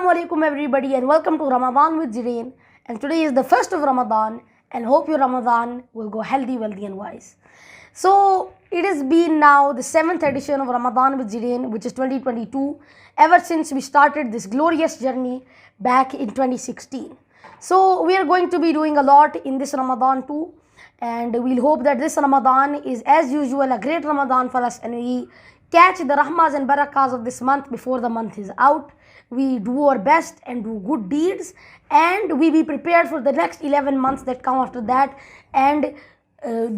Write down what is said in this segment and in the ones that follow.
Assalamu alaikum everybody and welcome to Ramadan with Zidane, and today is the first of Ramadan and hope your Ramadan will go healthy, wealthy and wise. So it has been now the 7th edition of Ramadan with Zidane, which is 2022, ever since we started this glorious journey back in 2016. So we are going to be doing a lot in this Ramadan too, and we'll hope that this Ramadan is as usual a great Ramadan for us and we catch the rahmas and barakas of this month before the month is out. We do our best and do good deeds, and we be prepared for the next 11 months that come after that, and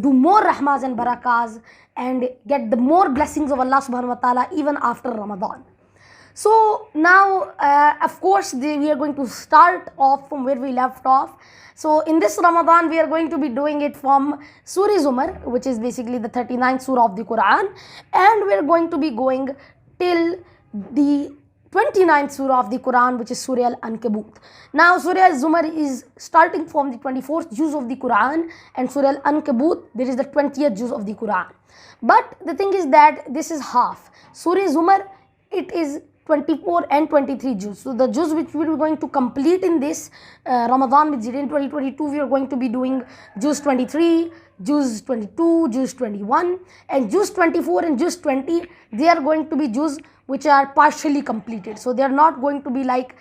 do more rahmas and barakas and get the more blessings of Allah subhanahu wa ta'ala even after Ramadan. So now of course we are going to start off from where we left off. So in this Ramadan we are going to be doing it from Sura Zumar, which is basically the 39th surah of the Qur'an, and we are going to be going till the 29th surah of the Quran, which is Surah Al-Ankabut. Now Surah Az-Zumar is starting from the 24th juz of the Quran, and Surah Al-Ankabut there is the 20th juz of the Quran. But the thing is that this is half. Surah Zumar, it is 24 and 23 juz. So the juz which we are going to complete in this Ramadan with Zidane 2022, we are going to be doing juz 23, juz 22, juz 21, and juz 24 and juz 20, they are going to be juz which are partially completed. So they are not going to be like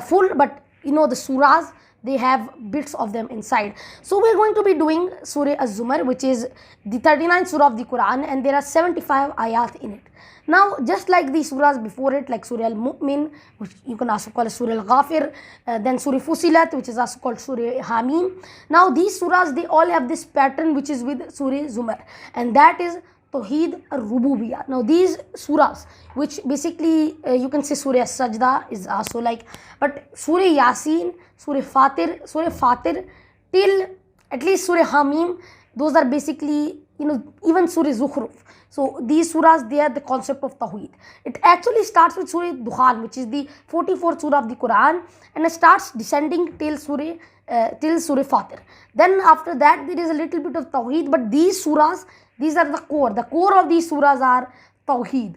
full, but you know the surahs, they have bits of them inside. So we are going to be doing Surah Az-Zumar, which is the 39th surah of the Quran, and there are 75 ayat in it. Now just like the surahs before it, like Surah Al-Mu'min, which you can also call Surah Al-Ghafir, then Surah Fusilat, which is also called Surah Hamid. Now these surahs, they all have this pattern which is with Surah Zumar, and that is Tawheed al-Rububiyah. Now these surahs, which basically you can say Surah Sajda is also like, but Surah Yasin, Surah Fatir till at least Surah Hamim, those are basically, you know, even Surah Zukhruf. So these surahs, they are the concept of Tawheed. It actually starts with Surah Dukhan, which is the 44th surah of the Quran, and it starts descending till Surah Fatir. Then after that there is a little bit of Tawheed, but these surahs, these are the core. The core of these surahs are Tawheed.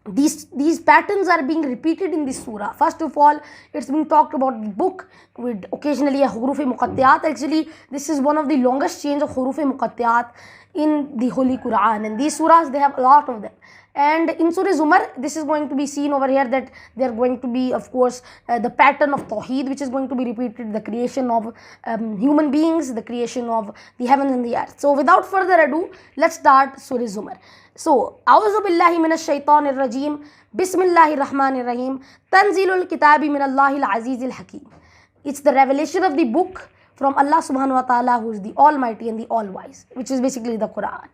These patterns are being repeated in this surah. First of all, it's being talked about the book with occasionally a huruf-e-muqattiyat. Actually, this is one of the longest chains of huruf-e-muqattiyat in the Holy Quran, and these surahs, they have a lot of them. And in Surah Zumar, this is going to be seen over here that they are going to be, of course, the pattern of Tawheed, which is going to be repeated, the creation of human beings, the creation of the heaven and the earth. So without further ado, let's start Surah Zumar. So, A'udhu billahi minash shaitanir rajim, Bismillahir Rahmanir Rahim, Tanzilul Kitabi minallahil Azizil Hakim. It's the revelation of the book from Allah subhanahu wa ta'ala, who is the Almighty and the All-Wise, which is basically the Quran.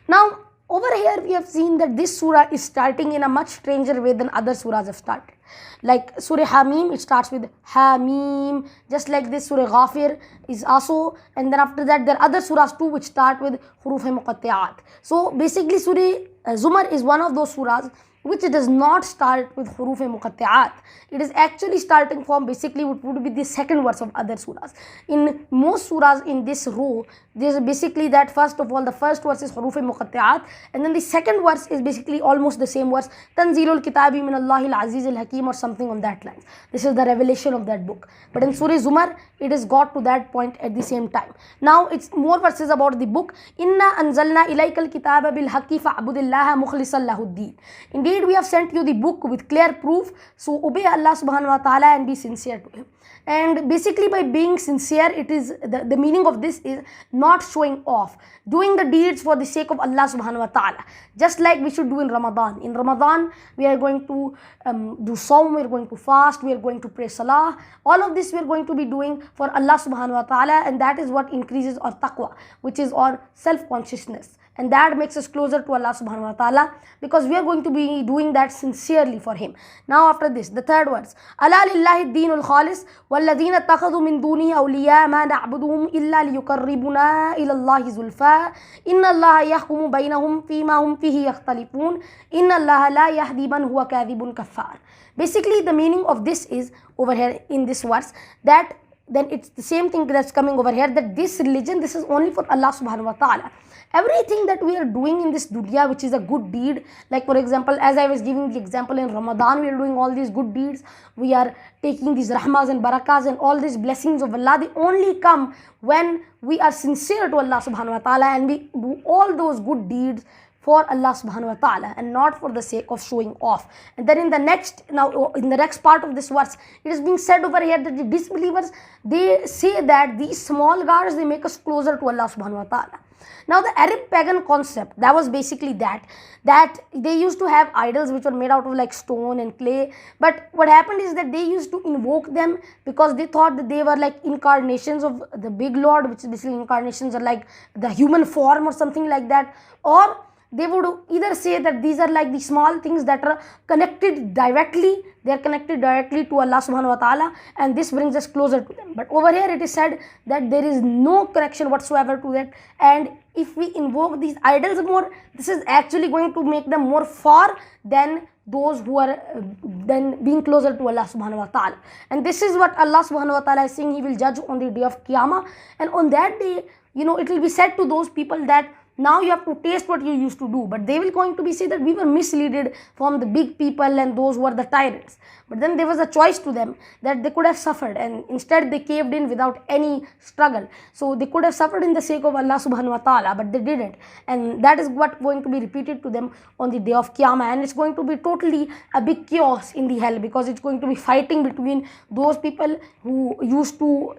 Now, over here we have seen that this surah is starting in a much stranger way than other surahs have started. Like Surah Hamim, it starts with Hamim, just like this Surah Ghafir is also, and then after that there are other surahs too which start with huruf-e-muqattiyat. So basically Surah Zumar is one of those surahs which does not start with huruf-e-muqattiyat. It is actually starting from basically what would be the second verse of other surahs. In most surahs in this row, there is basically that first of all the first verse is huruf-e-muqattiyat, and then the second verse is basically almost the same verse, Tanzilul Kitabi minallahil Azizil Hakim, or something on that line. This is the revelation of that book. But in Surah Zumar, it has got to that point at the same time. Now it's more verses about the book. Inna anzalna ilaykal kitaba bil haqqi fa'budillaha mukhlishan lahud-din. Indeed, we have sent you the book with clear proof, so obey Allah subhanahu wa ta'ala and be sincere to him. And basically by being sincere, it is the meaning of this is not showing off, doing the deeds for the sake of Allah subhanahu wa ta'ala, just like we should do in Ramadan. In Ramadan we are going to do Sawm, we are going to fast, we are going to pray Salah. All of this we are going to be doing for Allah subhanahu wa ta'ala, and that is what increases our taqwa, which is our self-consciousness. And that makes us closer to Allah subhanahu wa ta'ala, because we are going to be doing that sincerely for him. Now after this, the third verse, Ala lillahi ad-deenul khalis, walladheena takhadhu min dunihi awliya ma na'buduhum illa liyuqarribuna ila Allahi zulfa, inna Allaha yahkumu baynahum fima hum fihi yakhtalifun, inna Allaha la yahdi man huwa kadhibun kaffar. Basically the meaning of this is over here in this verse, that then it's the same thing that's coming over here, that this religion, this is only for Allah subhanahu wa ta'ala. everything that we are doing in this dunya which is a good deed, like for example, as I was giving the example, in Ramadan we are doing all these good deeds, we are taking these rahmas and barakas and all these blessings of Allah, they only come when we are sincere to Allah subhanahu wa ta'ala and we do all those good deeds for Allah subhanahu wa ta'ala and not for the sake of showing off. And then in the next part of this verse, it is being said over here that the disbelievers, they say that these small gods, they make us closer to Allah subhanahu wa ta'ala. Now the Arab pagan concept, that was basically that they used to have idols which were made out of like stone and clay, but what happened is that they used to invoke them because they thought that they were like incarnations of the big Lord, which is basically incarnations are like the human form or something like that, or they would either say that these are like the small things that are connected directly, they are connected directly to Allah subhanahu wa ta'ala, and this brings us closer to them. But over here it is said that there is no connection whatsoever to that, and if we invoke these idols more, this is actually going to make them more far than those who are then being closer to Allah subhanahu wa ta'ala. And this is what Allah subhanahu wa ta'ala is saying, He will judge on the day of Qiyamah, and on that day, it will be said to those people that now you have to taste what you used to do, but they will going to be say that we were misled from the big people and those who are the tyrants. But then there was a choice to them that they could have suffered, and instead they caved in without any struggle. So they could have suffered in the sake of Allah subhanahu wa ta'ala, but they didn't, and that is what going to be repeated to them on the day of Qiyamah. And it's going to be totally a big chaos in the hell, because it's going to be fighting between those people who used to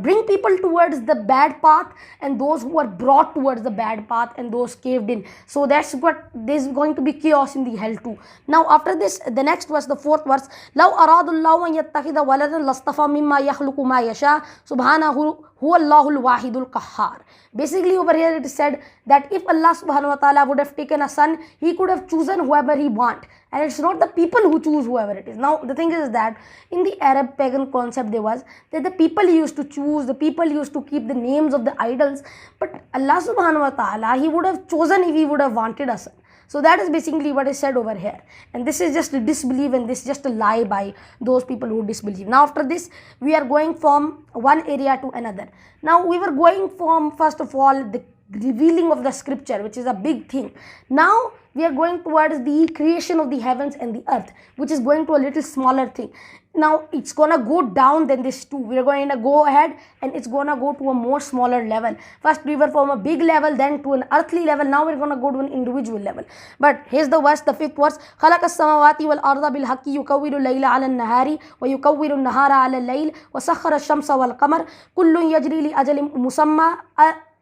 bring people towards the bad path and those who are brought towards the bad path and those caved in. So that's what there's going to be chaos in the hell too. Now after this, the next verse, the fourth verse, لو أراد الله أن يتخذ ولدا لاصطفى مما يخلق ما يشاء سبحانه هو الله الواحد القهار. Basically over here it is said that if Allah subhanahu wa ta'ala would have taken a son, He could have chosen whoever He want, and it's not the people who choose whoever it is. Now the thing is that in the Arab pagan concept there was that the people used to choose, the people used to keep the names of the idols, but Allah subhanahu wa ta'ala, He would have chosen if He would have wanted a son. So that is basically what is said over here, and this is just a disbelief, and this is just a lie by those people who disbelieve. Now after this, we are going from one area to another. Now we were going from, first of all, the revealing of the scripture, which is a big thing. Now we are going towards the creation of the heavens and the earth, which is going to a little smaller thing. Now it's gonna go down than this too. We are going to go ahead and it's gonna go to a more smaller level. First we were from a big level, then to an earthly level. Now we're gonna go to an individual level. But here's the verse, the fifth verse. خلق السماوات والأرض بالحق يكور الليل على النهار ويكور النهار على الليل وسخر الشمس والقمر كل يجري لأجل مسمى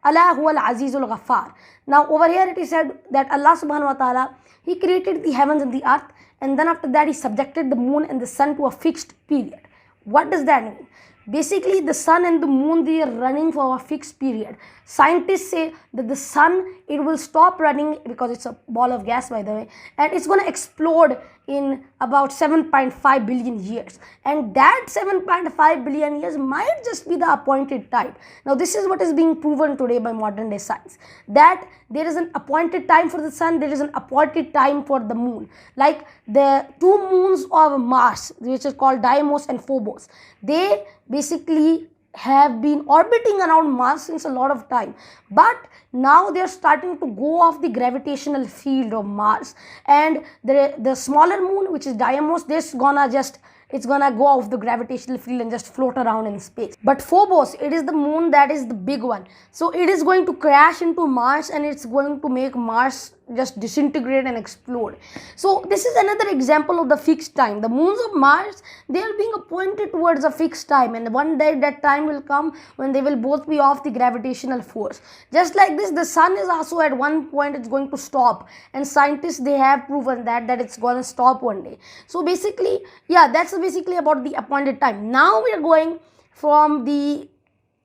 ألا هو العزيز الغفار. Now over here it is said that Allah subhanahu wa ta'ala, He created the heavens and the earth, and then after that He subjected the moon and the sun to a fixed period. What does that mean? Basically the sun and the moon, they are running for a fixed period. Scientists say that the sun, it will stop running because it's a ball of gas, by the way, and it's going to explode in about 7.5 billion years, and that 7.5 billion years might just be the appointed time. Now this is what is being proven today by modern day science, that there is an appointed time for the sun, there is an appointed time for the moon. Like the two moons of Mars, which is called Deimos and Phobos, they basically have been orbiting around Mars since a lot of time, but now they are starting to go off the gravitational field of Mars, and the smaller moon, which is Deimos, it's gonna go off the gravitational field and just float around in space. But Phobos, it is the moon that is the big one, so it is going to crash into Mars and it's going to make Mars just disintegrate and explode. So this is another example of the fixed time. The moons of Mars, they are being appointed towards a fixed time, and one day that time will come when they will both be off the gravitational force. Just like this, the sun is also at one point it's going to stop, and scientists, they have proven that it's going to stop one day. So basically, yeah, that's basically about the appointed time. Now we are going from the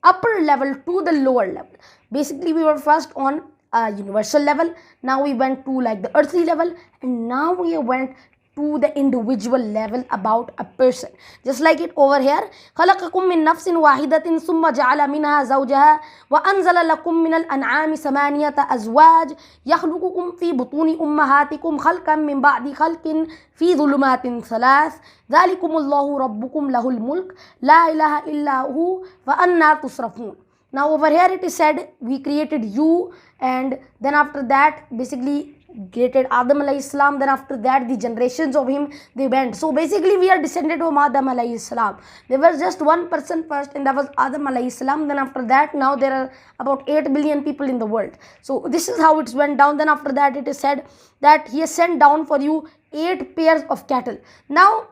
upper level to the lower level. Basically we were first on a universal level, now we went to like the earthly level, and now we went to the individual level about a person. Just like it over here, خلقكم من نفس واحدة ثم جعل منها زوجها وأنزل لكم من الأنعام ثمانية أزواج يخلقكم في بطون أمهاتكم خلقا من بعد خلق في ظلمات ثلاث ذلكم الله ربكم له الملك لا إله إلا هو فأنى تصرفون. Now over here it is said we created you, and then after that basically created Adam alayhi salam. Then after that the generations of him, they went. So basically we are descended from Adam alayhi salam. There was just one person first, and that was Adam alayhi salam. Then after that now there are about 8 billion people in the world. So this is how it went down. Then after that it is said that he has sent down for you 8 pairs of cattle. Now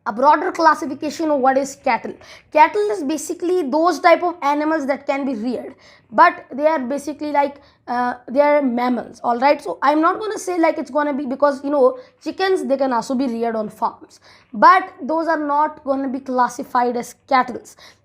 a broader classification of what is cattle. Cattle is basically those type of animals that can be reared, but they are basically like they are mammals. All right, so I'm not going to say like it's going to be, because chickens, they can also be reared on farms, but those are not going to be classified as cattle.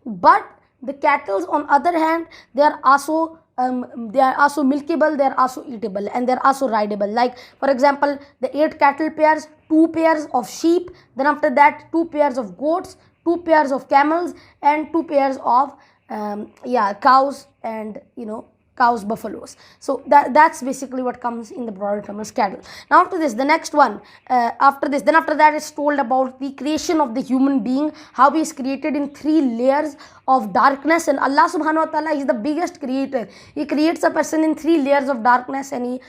But the cattle on other hand, they are also milkable, they are also eatable, and they are also rideable. Like for example, the 8 cattle pairs, 2 pairs of sheep, then after that 2 pairs of goats, 2 pairs of camels, and 2 pairs of cows, and cows, buffaloes. So that's basically what comes in the broader term as cattle. Now after this, the next one, after that is told about the creation of the human being, how he is created in 3 layers of darkness. And Allah subhanahu wa ta'ala is the biggest creator. He creates a person in 3 layers of darkness, and he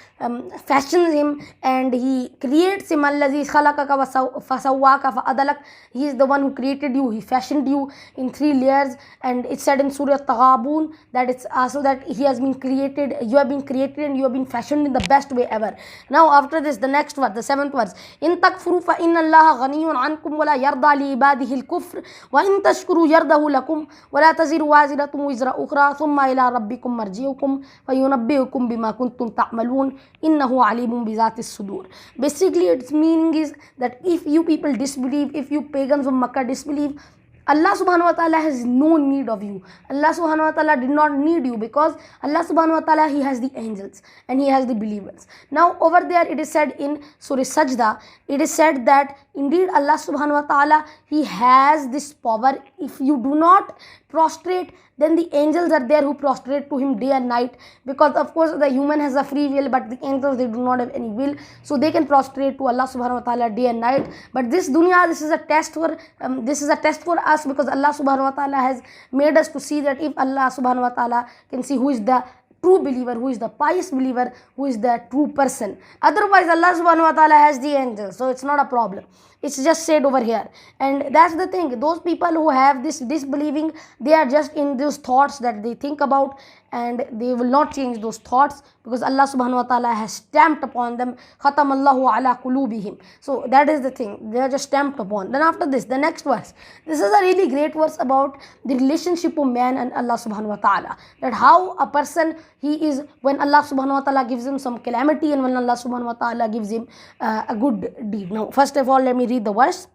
fashions him, and he creates him. Allazi khalaqaka fasawwaka fa'adalak. He is the one who created you, he fashioned you in 3 layers. And it said in Surah Taghabun that it's also that he has been created, you have been created, and you have been fashioned in the best way ever. Now after this, the next verse, the 7th verse, in takfuru fa inna allaha ghaniyun ankum wa la yarda li ibadihi al-kufr wa in tashkuru yardahu lakum wa la taziru waziratun wizra ukhra thumma ila rabbikum marji'ukum wa yunabbi'ukum bima kuntum ta'malun innahu alimun bi zati as-sudur. Basically its meaning is that if you people disbelieve, if you pagans of Makkah disbelieve, Allah subhanahu wa ta'ala has no need of you. Allah subhanahu wa ta'ala did not need you, because Allah subhanahu wa ta'ala, he has the angels and he has the believers. Now over there it is said in Surah Sajda, it is said that indeed Allah subhanahu wa ta'ala, he has this power. If you do not prostrate, then the angels are there who prostrate to him day and night, because of course the human has a free will, but the angels, they do not have any will, so they can prostrate to Allah subhanahu wa ta'ala day and night. But this dunya, this is a test for us, because Allah subhanahu wa ta'ala has made us to see that if Allah subhanahu wa ta'ala can see who is the true believer, who is the pious believer, who is the true person. Otherwise Allah subhanahu wa ta'ala has the angels, so it's not a problem. It's just said over here. And that's the thing, those people who have this disbelieving, they are just in those thoughts that they think about, and they will not change those thoughts, because Allah subhanahu wa ta'ala has stamped upon them, khatamallahu ala qulubihim. So that is the thing, they are just stamped upon. Then after this, the next verse, this is a really great verse about the relationship of man and Allah subhanahu wa ta'ala, that how a person, he is, when Allah subhanahu wa ta'ala gives him some calamity, and when Allah subhanahu wa ta'ala gives him a good deed. Now first of all, let me read the verse.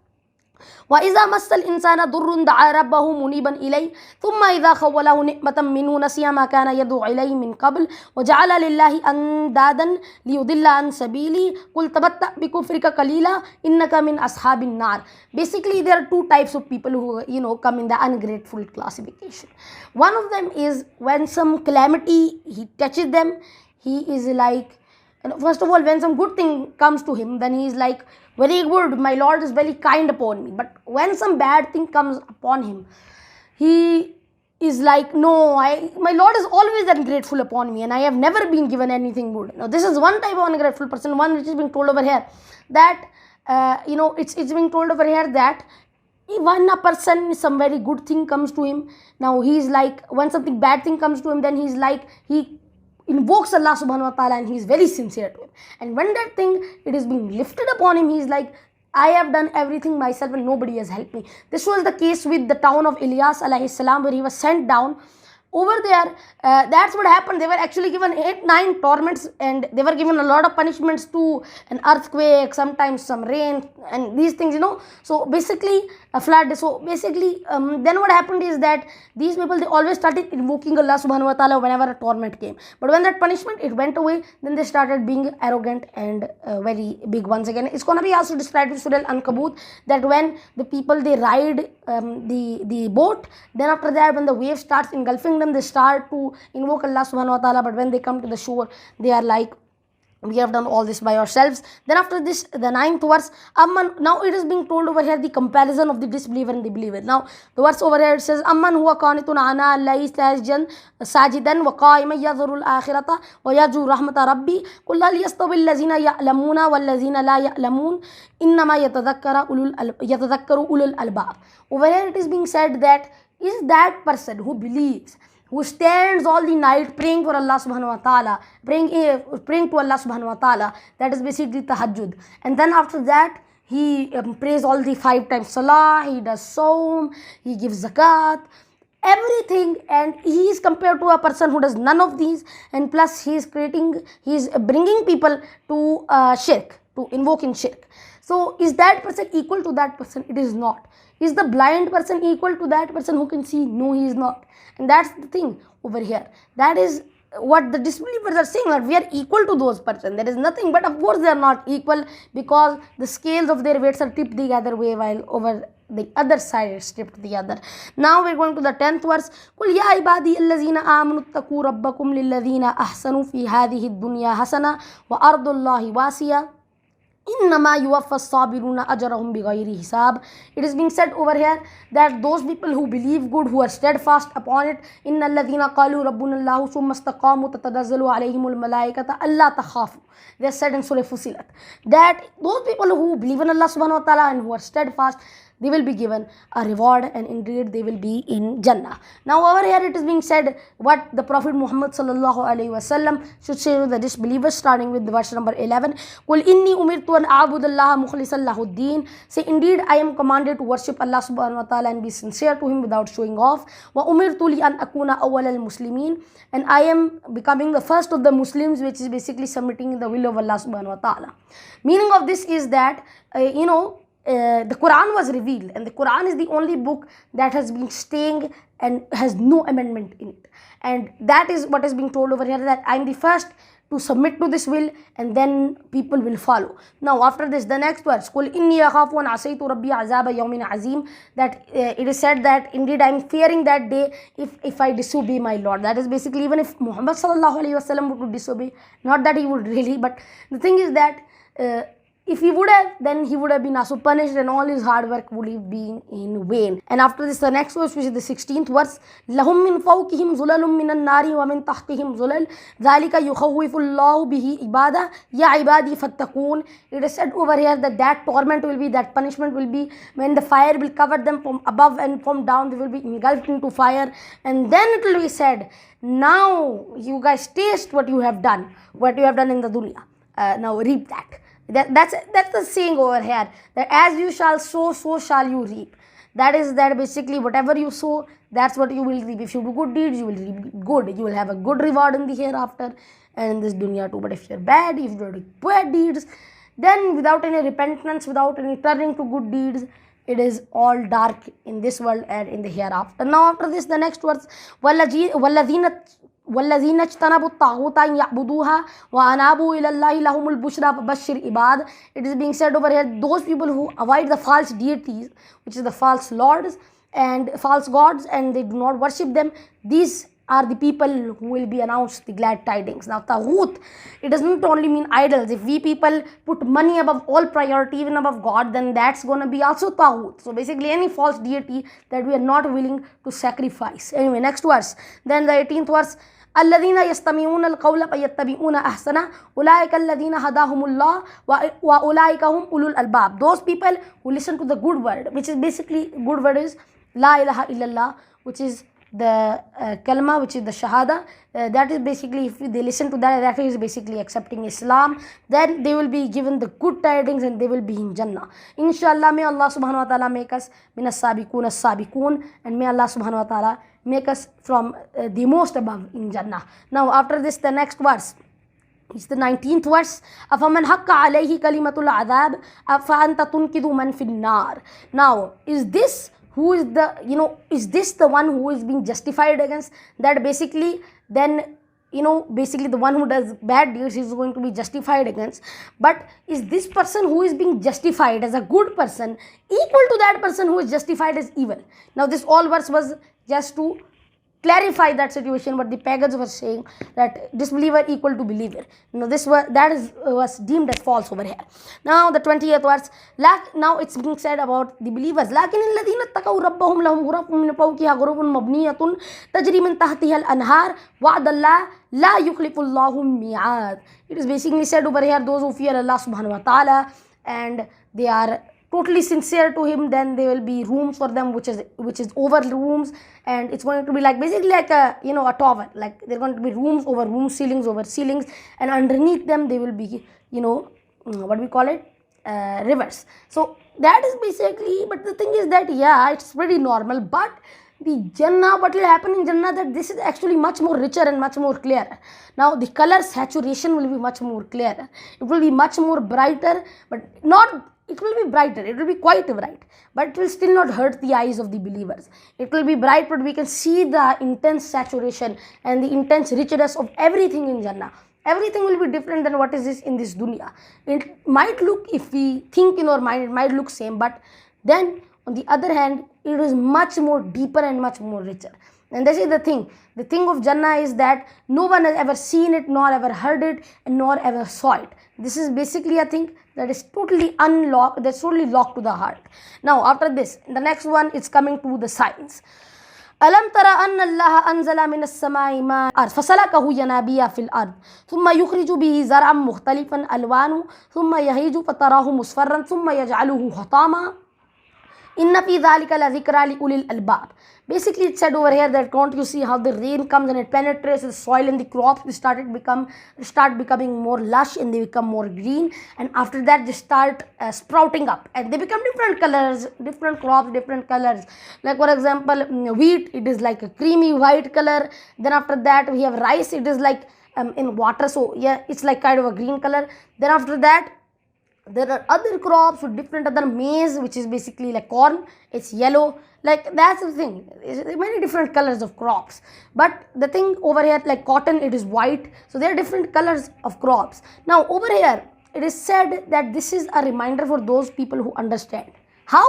وَإِذَا مَسَّ الْإِنسَانَ ضُرٌّ دَعَا رَبَّهُ مُنِيبًا إِلَيْهِ ثُمَّ إِذَا خَوَّلَهُ نِعْمَةً مِّنْهُ نَسِيَ مَا كَانَ يَدْعُو إِلَيْهِ مِنْ قَبْلُ وَجَعَلَ لِلَّهِ أَنْدَادًا لِيُضِلَّ عَنْ سَبِيلِهِ قُلْ تَمَتَّعْ بِكُفْرِكَ قَلِيلًا إِنَّكَ مِنْ أَصْحَابِ النَّارِ. Basically there are 2 types of people who come in the ungrateful classification. One of them is when some calamity he touches them, he is like, first of all, when some good thing comes to him, then he is like, very good, my Lord is very kind upon me. But when some bad thing comes upon him, he is like, no, my Lord is always ungrateful upon me, and I have never been given anything good. Now this is one type of ungrateful person, one which is being told over here, that it's being told over here that when a person, some very good thing comes to him, now he is like, when something bad thing comes to him, then he is like, he invokes Allah subhanahu wa ta'ala, and he is very sincere to him. And when that thing, it is being lifted upon him, he is like, I have done everything myself and nobody has helped me. This was the case with the town of Ilyas alayhi salam, where he was sent down. Over there, that's what happened. They were actually given 8-9 torments, and they were given a lot of punishments to an earthquake, sometimes some rain, and these things, So basically, a flood. So basically, then what happened is that these people, they always started invoking Allah subhanahu wa ta'ala whenever a torment came. But when that punishment, it went away, then they started being arrogant and very big once again. It's going to be also described in Surah Al-Ankabut, that when the people, they ride the boat, then after that, when the wave starts engulfing them, they start to invoke Allah subhanahu wa ta'ala, but when they come to the shore, they are like, we have done all this by ourselves. Then after this, the 9th verse, amman, now it is being told over here the comparison of the disbeliever and the believer. Now the verse over here, it says, amman huwa qanitun ana allahi sajidan wa qa'iman yadhuru al-akhirata wa yarju rahmata rabbi qul hal yastawi allazina ya'lamuna wal lazina la ya'lamun innama yatadhakkaru ulul albab. Over here it is being said that is that person who believes, who stands all the night praying for Allah subhanahu wa ta'ala, praying to Allah subhanahu wa ta'ala, that is basically tahajjud. And then after that, he prays all the 5 times salah, he does saum, he gives zakat, everything, and he is compared to a person who does none of these, and plus he is bringing people to shirk, to invoke in shirk. So is that person equal to that person? It is not. Is the blind person equal to that person who can see? No, he is not. And that's the thing over here. That is what the disbelievers are saying, that we are equal to those persons. There is nothing, but of course they are not equal, because the scales of their weights are tipped the other way, while over the other side is tipped the other. Now we're going to the 10th verse. قُلْ يَا عِبَادِي الَّذِينَ آمَنُوا اتَّقُوا رَبَّكُمْ لِلَّذِينَ أَحْسَنُوا فِي هَذِهِ الدُّنْيَا حَسَنَةً وَأَرْضُ اللَّهِ وَاسِعَةٌ إِنَّمَا يُوَفَّى الصَّابِرُونَ أَجْرَهُمْ بِغَيْرِ حِسَابٍ. It is being said over here that those people who believe good, who are steadfast upon it, إِنَّ الَّذِينَ قَالُوا رَبُّنَا اللَّهُ ثُمَّ اسْتَقَامُوا تَتَنَزَّلُ عَلَيْهِمُ الْمَلَائِكَةُ أَلَّا تَخَافُوا. They are said in Surah Fusilat that those people who believe in Allah subhanahu wa ta'ala and who are steadfast, they will be given a reward, and indeed they will be in Jannah. Now over here it is being said what the Prophet Muhammad sallallahu alaihi wasallam should say to the disbelievers, starting with the verse number 11. Qul inni umirtu an a'budallaha mukhlishan lahu ad-din. Say, indeed I am commanded to worship Allah subhanahu wa ta'ala and be sincere to him without showing off. Wa umirtu li an akuna awwal al-muslimin. And I am becoming the first of the Muslims, which is basically submitting the will of Allah subhanahu wa ta'ala. Meaning of this is that the Qur'an was revealed, and the Qur'an is the only book that has been staying and has no amendment in it. And that is what is being told over here, that I am the first to submit to this will, and then people will follow. Now after this, the next verse, قُلْ إِنِّي أَخَافُ أَنْ عَصَيْتُ رَبِّي عَذَابَ يَوْمٍ عَظِيمٍ. That it is said that indeed I am fearing that day if I disobey my Lord. That is basically, even if Muhammad sallallahu alaihi wasallam would disobey, not that he would really, but the thing is that if he would have, then he would have been also punished, and all his hard work would have been in vain. And after this, the next verse, which is the 16th verse, لَهُم مِّن فَوْقِهِمْ ظُلَلٌ مِّنَ النَّارِ وَمِن تَحْتِهِمْ ظُلَلٌ ذَلِكَ يُخَوِّفُ اللَّهُ بِهِ عِبَادَهُ يَا عِبَادِي فَاتَّقُونِ. It is said over here that torment will be, that punishment will be when the fire will cover them from above and from down. They will be engulfed into fire, and then it will be said, now you guys taste what you have done in the dunya. Now reap that. That's the saying over here, that as you shall sow, so shall you reap. That is that basically whatever you sow, that's what you will reap. If you do good deeds, you will reap good. You will have a good reward in the hereafter and in this dunya too. But if you're bad, if you do bad deeds, then without any repentance, without any turning to good deeds, it is all dark in this world and in the hereafter. Now after this, the next verse, وَالَّذِينَ اجْتَنَبُوا الطَّاغُوتَ أَن يَعْبُدُوهَا وَأَنَابُوا إِلَى اللَّهِ لَهُمُ الْبُشْرَى فَبَشِّرْ عِبَادٍ. It is being said over here, those people who avoid the false deities, which is the false lords and false gods, and they do not worship them, these are the people who will be announced the glad tidings. Now Taghut, it does not only mean idols. If we people put money above all priority, even above God, then that's going to be also Taghut. So basically any false deity that we are not willing to sacrifice. Anyway, next verse. Then the 18th verse, الذين يستمعون القول فيتبعون أحسنه أولئك الذين هداهم الله وأولئك هم أولو الألباب. Those people who listen to the good word, which is basically, good word is La ilaha illallah, which is the kalma, which is the Shahadah. That is basically, if they listen to that, that is basically accepting Islam. Then they will be given the good tidings and they will be in Jannah. Inshallah, may Allah subhanahu wa ta'ala make us min as-sabiqun as-sabiqun, and may Allah subhanahu wa ta'ala make us from the most above in Jannah. Now after this, the next verse, it's the 19th verse. أَفَمَنْ حَقَّ عَلَيْهِ كَلِمَةُ الْعَذَابِ أَفَأَنْتَ تُنْقِذُ مَنْ فِي النَّارِ. Now, is this the one who is being justified against? That basically, then, basically the one who does bad deeds is going to be justified against. But is this person who is being justified as a good person equal to that person who is justified as evil? Now this all verse was just to clarify that situation, but the pagans were saying that disbeliever equal to believer. Now was deemed as false over here. Now the 20th verse, now it's being said about the believers. لكن الذين اتقوا ربهم لهم غرف من فوقها غرف مبنية تجري من تحتها الأنهار وعد الله لا يخلف الله الميعاد. It is basically said over here, those who fear Allah subhanahu wa ta'ala and they are totally sincere to him, then there will be rooms for them which is over rooms, and it's going to be like basically like a a tower, like there are going to be rooms over rooms, ceilings over ceilings, and underneath them there will be what we call it, rivers. So that is basically, but the thing is that it's pretty normal, but the Jannah, what will happen in Jannah, that this is actually much more richer and much more clear. Now the color saturation will be much more clear, it will be much more brighter, but not, it will be brighter, it will be quite bright, but it will still not hurt the eyes of the believers. It will be bright, but we can see the intense saturation and the intense richness of everything in Jannah. Everything will be different than what is this in this dunya. It might look, if we think in our mind, it might look same, but then on the other hand, it is much more deeper and much more richer. And this is the thing. The thing of Jannah is that no one has ever seen it, nor ever heard it, and nor ever saw it. This is basically a thing that is totally unlocked, that's totally locked to the heart. Now after this, the next one is coming to the signs. ألم ترى أن الله أنزل من السماء ماء فسلكه ينابيع في الأرض ثم يخرج به زرعا مختلفا ألوانه ثم يهيج فتراه مصفرا ثم يجعله حطاما إن في ذلك لذكرى لأولي الألباب. Basically it said over here that, can't you see how the rain comes and it penetrates the soil and the crops start becoming more lush and they become more green, and after that they start sprouting up and they become different colors, different crops, different colors. Like for example, wheat, it is like a creamy white color. Then after that we have rice, it is like in water, so it's like kind of a green color. Then after that there are other crops with different other maize, which is basically like corn, it's yellow. Like that's the thing, many different colors of crops. But the thing over here, like cotton, it is white, so there are different colors of crops. Now over here it is said that this is a reminder for those people who understand. How?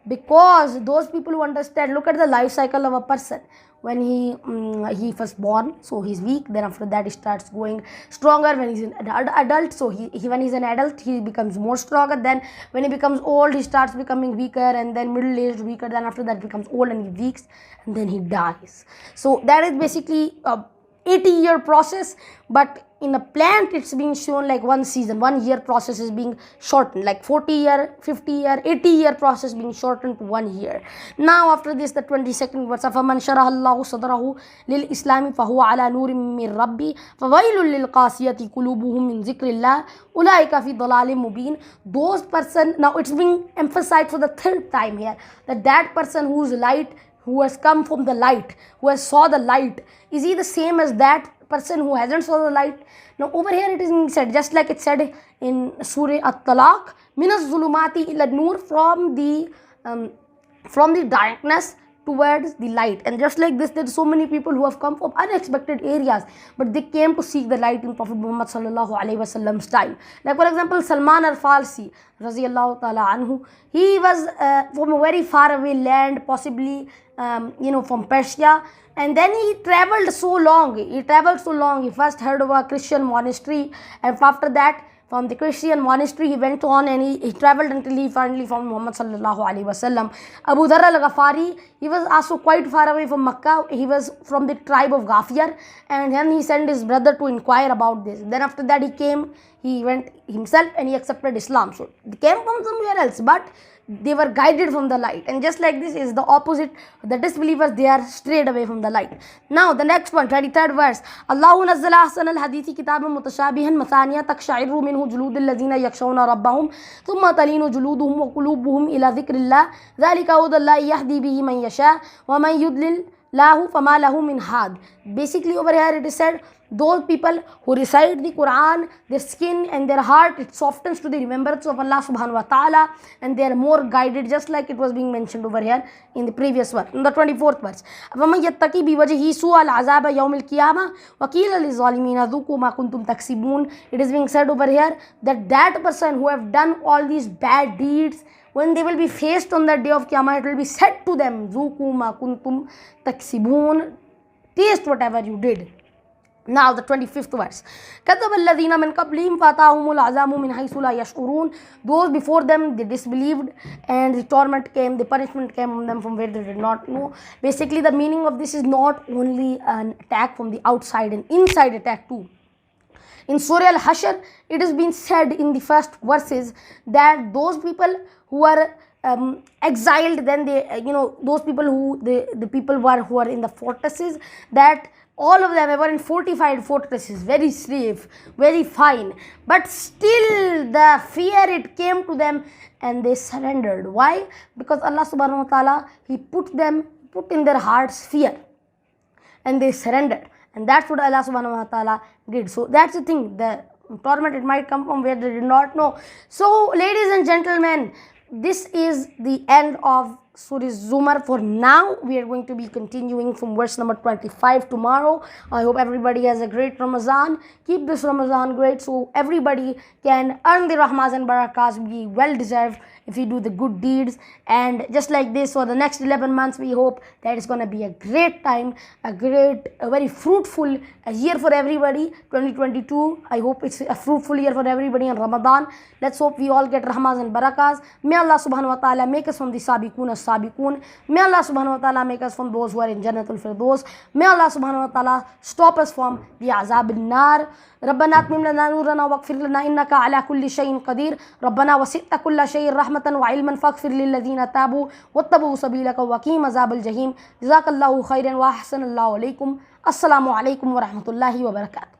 Because those people who understand, look at the life cycle of a person. When he first born, so he's weak, then after that he starts going stronger. When he's an adult, so when he's an adult he becomes more stronger. Then when he becomes old, he starts becoming weaker, and then middle-aged weaker, then after that becomes old and he weaks, and then he dies. So that is basically a 80-year process, but in a plant it's being shown like 1 season, 1 year process is being shortened, like 40-year, 50-year, 80-year process being shortened to 1 year. Now after this, the 22nd verse, فَمَنْ شَرَحَ اللَّهُ صَدْرَهُ لِلْإِسْلَامِ فَهُوَ عَلَى نُورٍ مِّن رَبِّهِ فَوَيْلٌ لِلْقَاسِيَةِ قُلُوبُهُم مِّن ذِكْرِ اللَّهِ أُولَٰئِكَ فِي ضَلَالٍ مُّبِينٍ. Those person, now it's being emphasized for the third time here, that person whose light, who has come from the light, who has saw the light, is he the same as that person who hasn't saw the light? Now over here it is said, just like it said in Surah At-Talaq, min az-zulumati ila nur, from the darkness towards the light. And just like this, there are so many people who have come from unexpected areas, but they came to seek the light in Prophet Muhammad sallallahu alaihi wasallam's time. Like for example, Salman al-Farsi raziyallahu ta'ala anhu, he was from a very far away land, possibly from Persia, and then he traveled so long. He first heard of a Christian monastery, and after that, from the Christian monastery, he went on and he traveled until he finally found Muhammad sallallahu alaihi wasallam. Abu Dharr al-Ghafari, he was also quite far away from Makkah. He was from the tribe of Ghafir, and then he sent his brother to inquire about this. Then after that he went himself and he accepted Islam. So they came from somewhere else, but they were guided from the light. And just like this is the opposite, the disbelievers, they are strayed away from the light. Now the next one, 23rd verse, Allahu nazzala ahsan al-hadithi kitaban mutashabihan mathaniya takshairu minhu juludul ladhina yakshawna rabbahum thumma talinu juluduhum wa qulubuhum ila dhikrillah dhalika hudallahi yahdi bihi man yasha wa man yudlil lahu fama lahu min had. Basically over here it is said those people who recite the Qur'an, their skin and their heart, it softens to the remembrance of Allah subhanahu wa ta'ala, and they are more guided, just like it was being mentioned over here in the previous verse, in the 24th verse. وَمَنْ يَتَّقِ بِوَجْهِهِ سُوءَ الْعَذَابَ يَوْمِ الْقِيَامَةِ وَقِيلَ لِلظَّالِمِينَ ذُوقُوا مَا كُنْتُمْ تَكْسِبُونَ. It is being said over here that person who have done all these bad deeds, when they will be faced on that day of Qiyamah, it will be said to them, ذُوقُوا مَا كُنْتُمْ تَكْسِبُونَ, taste whatever you did. Now the 25th verse. كَذَّبَ الَّذِينَ مِنْ قَبْلِهِمْ فَأَتَاهُمُ الْعَذَابُ مِنْ حَيْثُ لَا يَشْعُرُونَ. Those before them, they disbelieved, and the torment came, the punishment came on them from where they did not know. Basically, the meaning of this is not only an attack from the outside, an inside attack too. In Surah Al-Hashr, it has been said in the first verses that those people who are exiled, then they, those people who, the people who are in the fortresses, that all of them were in fortified fortresses, very safe, very fine. But still the fear, it came to them and they surrendered. Why? Because Allah subhanahu wa ta'ala, He put in their hearts fear, and they surrendered. And that's what Allah subhanahu wa ta'ala did. So that's the thing, the torment, it might come from where they did not know. So ladies and gentlemen, this is the end of Surah Zumar for now. We are going to be continuing from verse number 25 tomorrow. I hope everybody has a great Ramadan. Keep this Ramadan great so everybody can earn the rahmas and barakas, be well deserved if you do the good deeds. And just like this, for the next 11 months, we hope that it's going to be a great time, a very fruitful year for everybody. 2022, I hope it's a fruitful year for everybody in Ramadan. Let's hope we all get rahmas and barakas. May Allah subhanahu wa ta'ala make us from the sabiqun as-sabiqun. May Allah subhanahu wa ta'ala make us from those who are in Jannatul Firdaus. May Allah subhanahu wa ta'ala stop us from the azab al-nar. ربنا اتمم لنا نورنا واغفر لنا انك على كل شيء قدير. ربنا وسعت كل شيء رحمة وعلما فاغفر للذين تابوا واتبعوا سبيلك وقهم عذاب الجحيم. جزاك الله خيرا واحسن الله عليكم. السلام عليكم ورحمة الله وبركاته.